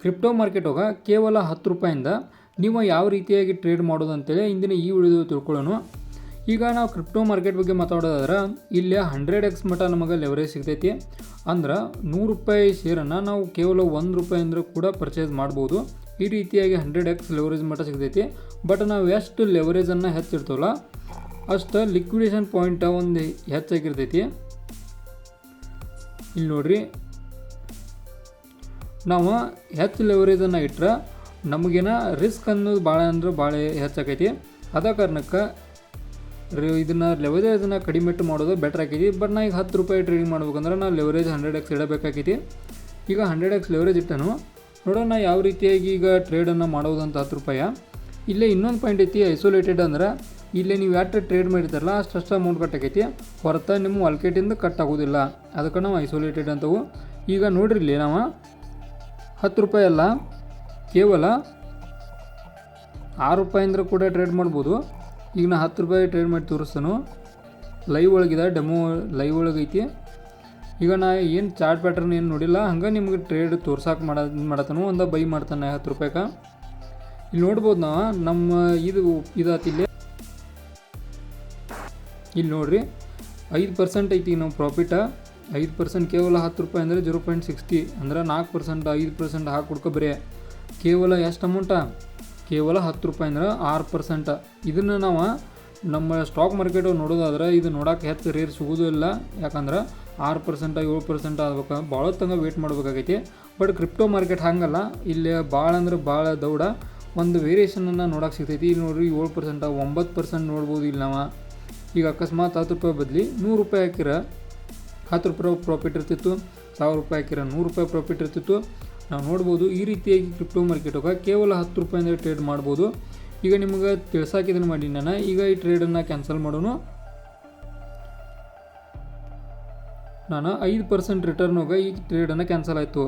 Crypto market ಒಳಗೆ ಕೇವಲ 10 ರೂಪಾಯಿಂದ ನೀವು ಯಾವ ರೀತಿಯಾಗಿ ಟ್ರೇಡ್ ಮಾಡೋದು ಅಂತೇಳಿ ಇಂದಿನ ಈ ವಿಡಿಯೋದಲ್ಲಿ ತಿಳ್ಕೊಳ್ಳೋಣ. ಈಗ ನಾವು ಕ್ರಿಪ್ಟೋ ಮಾರ್ಕೆಟ್ ಬಗ್ಗೆ ಮಾತಾಡೋದಾದ್ರೆ ಇಲ್ಲಿ 100x ಮಟ್ಟ ನಮಗೆ ಲೆವರೇಜ್ ಸಿಗ್ತೈತಿ. ಅಂದ್ರೆ 100 ರೂಪಾಯಿ ಶೇರನ್ನು ನಾವು ಕೇವಲ 1 ರೂಪಾಯಿಂದ ಕೂಡ ಪರ್ಚೇಸ್ ಮಾಡ್ಬೋದು. ಈ ರೀತಿಯಾಗಿ 100x ಲೆವರೇಜ್ ಮಟ್ಟ ಸಿಗ್ತೈತಿ. ಬಟ್ ನಾವು ಎಷ್ಟು ಲೆವರೇಜನ್ನು ಹೆಚ್ಚಿರ್ತವಲ್ಲ ಅಷ್ಟು ಲಿಕ್ವಿಡೇಷನ್ ಪಾಯಿಂಟ್ ಒಂದು ಹೆಚ್ಚಾಗಿರ್ತೈತಿ. ಇಲ್ಲಿ ನೋಡ್ರಿ, ನಾವು ಹೆಚ್ಚು ಲೆವರೇಜನ್ನು ಇಟ್ಟರೆ ನಮಗೇನ ರಿಸ್ಕ್ ಅನ್ನೋದು ಭಾಳ ಹೆಚ್ಚಾಕೈತಿ. ಅದ ಕಾರಣಕ್ಕೆ ಇದನ್ನು ಲೆವರೇಜನ್ನು ಕಡಿಮೆ ಇಟ್ಟು ಮಾಡೋದು ಬೆಟರ್ ಆಕೈತಿ. ಬಟ್ ನಾ ಈಗ 10 ರೂಪಾಯಿ ಟ್ರೇಡಿಂಗ್ ಮಾಡ್ಬೇಕಂದ್ರೆ ನಾವು ಲೆವರೇಜ್ 100x ಇಡಬೇಕಾಕೈತಿ. ಈಗ 100x ಲೆವರೇಜ್ ಇಟ್ಟನು ನೋಡೋಣ ಯಾವ ರೀತಿಯಾಗಿ ಈಗ ಟ್ರೇಡನ್ನು ಮಾಡೋದಂತ 10 ರೂಪಾಯಿ. ಇಲ್ಲೇ ಇನ್ನೊಂದು ಪಾಯಿಂಟ್ ಐತಿ, ಐಸೋಲೇಟೆಡ್ ಅಂದ್ರೆ ಇಲ್ಲೇ ನೀವು ಎಷ್ಟು ಟ್ರೇಡ್ ಮಾಡಿರ್ತಾರಲ್ಲ ಅಷ್ಟು ಅಮೌಂಟ್ ಕಟ್ಟಾಕೈತಿ, ಹೊರತ ನಿಮ್ಮ ವಾಲ್ಕೆಟಿಂದ ಕಟ್ ಆಗೋದಿಲ್ಲ. ಅದಕ್ಕೆ ನಾವು ಐಸೋಲೇಟೆಡ್ ಅಂತವು. ಈಗ ನೋಡ್ರಿ ಇಲ್ಲಿ ನಾವು 10 ರೂಪಾಯಿ ಅಲ್ಲ, ಕೇವಲ 6 ರೂಪಾಯಿಂದ ಕೂಡ ಟ್ರೇಡ್ ಮಾಡ್ಬೋದು. ಈಗ ನಾ 10 ರೂಪಾಯಿ ಟ್ರೇಡ್ ಮಾಡಿ ತೋರಿಸ್ತಾನು. ಲೈವ್ ಒಳಗಿದೆ, ಡೆಮೋ ಲೈವ್ ಒಳಗೈತಿ. ಈಗ ನಾ ಏನು ಚಾರ್ಟ್ ಪ್ಯಾಟರ್ನ್ ಏನು ನೋಡಿಲ್ಲ, ಹಂಗೆ ನಿಮ್ಗೆ ಟ್ರೇಡ್ ತೋರ್ಸಾಕೆ ಮಾಡತ್ತಾನು. ಒಂದು ಬೈ ಮಾಡ್ತಾನೆ 10 ರೂಪಾಯಿಗೆ. ಇಲ್ಲಿ ನೋಡ್ಬೋದು ನಾವು ನಮ್ಮ ಇದಾತಿ ಇಲ್ಲಿ ನೋಡ್ರಿ 5% ಐತಿ ನಾವು ಪ್ರಾಫಿಟ. 5% ಕೇವಲ 10 ರೂಪಾಯಿ ಅಂದರೆ 0.60 ಅಂದ್ರೆ 4%. 5% ಹಾಕಿ ಕೊಡ್ಕೊ ಬರೀ ಕೇವಲ ಎಷ್ಟು ಅಮೌಂಟ, ಕೇವಲ 10 ರೂಪಾಯಿ ಅಂದ್ರೆ 6%. ಇದನ್ನು ನಾವು ನಮ್ಮ ಸ್ಟಾಕ್ ಮಾರ್ಕೆಟ್ ನೋಡೋದಾದ್ರೆ ಇದು ನೋಡೋಕೆ ಹೆಚ್ಚು ರೇರ್ ಸಿಗೋದು ಇಲ್ಲ. ಯಾಕಂದ್ರೆ 6% 7% ಆಗ್ಬೇಕು, ಭಾಳ ತಂಗ ವೇಟ್ ಮಾಡ್ಬೇಕಾಗೈತಿ. ಬಟ್ ಕ್ರಿಪ್ಟೋ ಮಾರ್ಕೆಟ್ ಹಾಗಲ್ಲ, ಇಲ್ಲಿ ಭಾಳ ಅಂದ್ರೆ ಭಾಳ ದೌಡ ಒಂದು ವೇರಿಯೇಷನನ್ನು ನೋಡೋಕೆ ಸಿಗ್ತೈತಿ. ಇಲ್ಲಿ ನೋಡ್ರಿ 7% 9% ನೋಡ್ಬೋದು. ಇಲ್ಲಿ ನಾವು ಈಗ ಅಕಸ್ಮಾತ್ 10 ರೂಪಾಯಿ ಬದಲಿ 100 ರೂಪಾಯಿ ಹಾಕಿರ 10 ರೂಪಾಯಿ ಪ್ರಾಫಿಟ್ ಇರ್ತಿತ್ತು. 1000 ರೂಪಾಯಿ ಹಾಕಿರ 100 ರೂಪಾಯಿ ಪ್ರಾಫಿಟ್ ಇರ್ತಿತ್ತು. ನಾವು ನೋಡ್ಬೋದು ಈ ರೀತಿಯಾಗಿ ಕ್ರಿಪ್ಟೋ ಮಾರ್ಕೆಟೊಳಗೆ ಕೇವಲ 10 ರೂಪಾಯಿಂದ ಟ್ರೇಡ್ ಮಾಡ್ಬೋದು. ಈಗ ನಿಮ್ಗೆ ತಿಳ್ಸಾಕಿದನ್ನು ಮಾಡಿ ನಾನು ಈಗ ಈ ಟ್ರೇಡನ್ನು ಕ್ಯಾನ್ಸಲ್ ಮಾಡೋಣ. ನಾನು 5% ರಿಟರ್ನ್ ಹೋಗ ಈ ಟ್ರೇಡನ್ನು ಕ್ಯಾನ್ಸಲ್ ಆಯಿತು.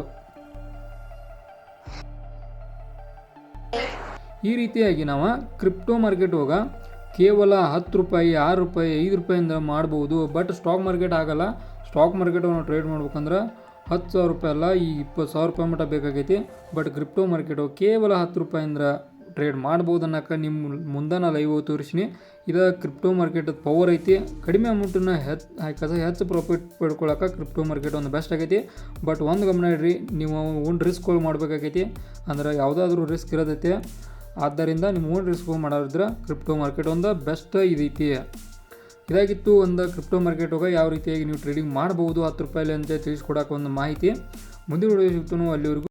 ಈ ರೀತಿಯಾಗಿ ನಾವು ಕ್ರಿಪ್ಟೋ ಮಾರ್ಕೆಟ್ ಹೋಗ ಕೇವಲ 10 ರೂಪಾಯಿ 6 ರೂಪಾಯಿ 5 ರೂಪಾಯಿಂದ ಮಾಡ್ಬೋದು. ಬಟ್ ಸ್ಟಾಕ್ ಮಾರ್ಕೆಟ್ ಆಗಲ್ಲ. ಸ್ಟಾಕ್ ಮಾರ್ಕೆಟ್ ನಾವು ಟ್ರೇಡ್ ಮಾಡ್ಬೇಕಂದ್ರೆ 10,000 ರೂಪಾಯಿ ಅಲ್ಲ, ಈ 20,000 ರೂಪಾಯಿ ಮಟ್ಟ ಬೇಕಾಗೈತಿ. ಬಟ್ ಕ್ರಿಪ್ಟೋ ಮಾರ್ಕೆಟು ಕೇವಲ 10 ರೂಪಾಯಿಂದ ಟ್ರೇಡ್ ಮಾಡ್ಬೋದು ಅನ್ನೋಕೆ ನಿಮ್ಮ ಮುಂದೆ ನಾ ಲೈವ್ ತೋರಿಸಿನಿ. ಇದು ಕ್ರಿಪ್ಟೋ ಮಾರ್ಕೆಟ್ ಪವರ್ ಐತಿ. ಕಡಿಮೆ ಅಮೌಂಟನ್ನು ಹೆಚ್ಚು ಪ್ರಾಫಿಟ್ ಪಡ್ಕೊಳ್ಳೋಕೆ ಕ್ರಿಪ್ಟೋ ಮಾರ್ಕೆಟ್ ಒಂದು ಬೆಸ್ಟ್ ಆಗೈತಿ. ಬಟ್ ಒಂದು ಗಮನ ಇಡ್ರಿ, ನೀವು ಓನ್ ರಿಸ್ಕ್ಗಳು ಮಾಡಬೇಕಾಗೈತಿ. ಅಂದ್ರೆ ಯಾವುದಾದ್ರೂ ರಿಸ್ಕ್ ಇರೋದೈತೆ. ಆದ್ದರಿಂದ ನಿಮ್ಮ ಓನ್ ರಿಸ್ಕ್ ಮಾಡೋದ್ರ ಕ್ರಿಪ್ಟೋ ಮಾರ್ಕೆಟ್ ಒಂದು ಬೆಸ್ಟ್ ಇದೈತಿ. ಇದಾಗಿತ್ತು ಒಂದು ಕ್ರಿಪ್ಟೋ ಮಾರ್ಕೆಟ್ ಹೋಗಿ ಯಾವ ರೀತಿಯಾಗಿ ನೀವು ಟ್ರೇಡಿಂಗ್ ಮಾಡ್ಬೋದು 10 ರೂಪಾಯಿಲಿ ಅಂತ ತಿಳಿಸ್ಕೊಡೋಕೆ ಒಂದು ಮಾಹಿತಿ. ಮುಂದಿನ ವಿಡಿಯೋ ಸಿಗ್ತಾನೋ, ಅಲ್ಲಿವರೆಗೂ